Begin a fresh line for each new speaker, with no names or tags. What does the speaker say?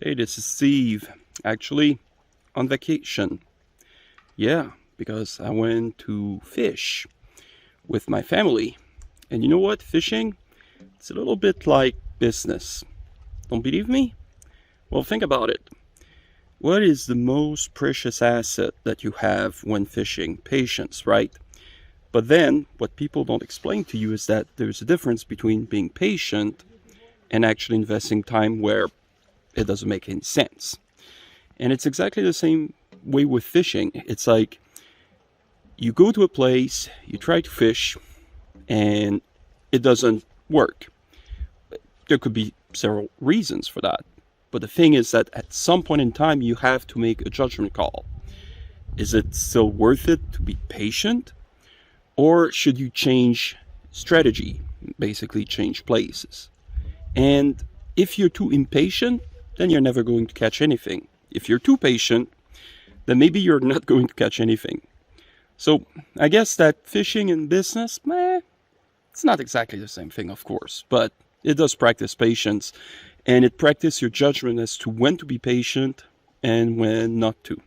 Hey, this is Steve. Actually, on vacation. Yeah, because I went to fish with my family. And you know what? Fishing, it's a little bit like business. Don't believe me? Well, think about it. What is the most precious asset that you have when fishing? Patience, right? But then, what people don't explain to you is that there's a difference between being patient and actually investing time where it doesn't make any sense. And it's exactly the same way with fishing. It's like you go to a place, you try to fish, and it doesn't work. There could be several reasons for that. But the thing is that at some point in time, you have to make a judgment call. Is it still worth it to be patient? Or should you change strategy, basically change places? And if you're too impatient, then you're never going to catch anything. If you're too patient, then maybe you're not going to catch anything. So I guess that fishing and business, it's not exactly the same thing, of course, but it does practice patience and it practices your judgment as to when to be patient and when not to.